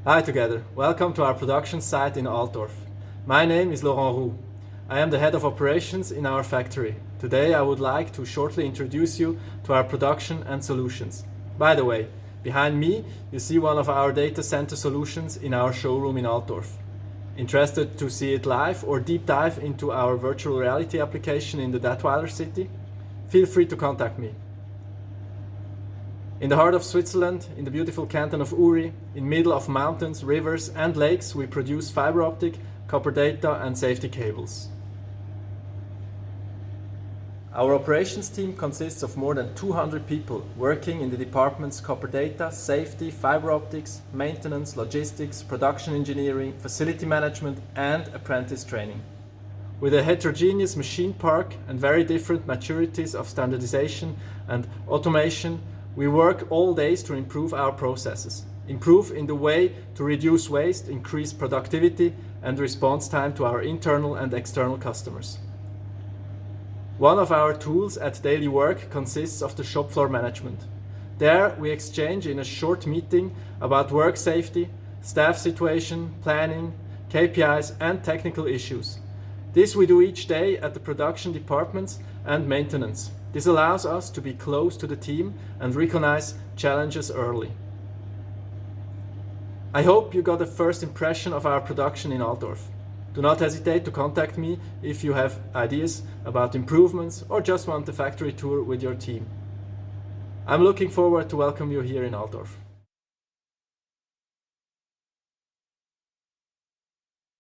Hi together, welcome to our production site in Altdorf. My name is Laurent Roux. I am the head of operations in our factory. Today I would like to shortly introduce you to our production and solutions. By the way, behind me you see one of our data center solutions in our showroom in Altdorf. Interested to see it live or deep dive into our virtual reality application in the Datweiler city? Feel free to contact me. In the heart of Switzerland, in the beautiful canton of Uri, in middle of mountains, rivers and lakes, we produce fiber optic, copper data and safety cables. Our operations team consists of more than 200 people working in the departments copper data, safety, fiber optics, maintenance, logistics, production engineering, facility management and apprentice training. With a heterogeneous machine park and very different maturities of standardization and automation, we work all days to improve our processes, improve in the way to reduce waste, increase productivity and response time to our internal and external customers. One of our tools at daily work consists of the shop floor management. There we exchange in a short meeting about work safety, staff situation, planning, KPIs and technical issues. This we do each day at the production departments and maintenance. This allows us to be close to the team and recognize challenges early. I hope you got a first impression of our production in Altdorf. Do not hesitate to contact me if you have ideas about improvements or just want a factory tour with your team. I'm looking forward to welcome you here in Altdorf.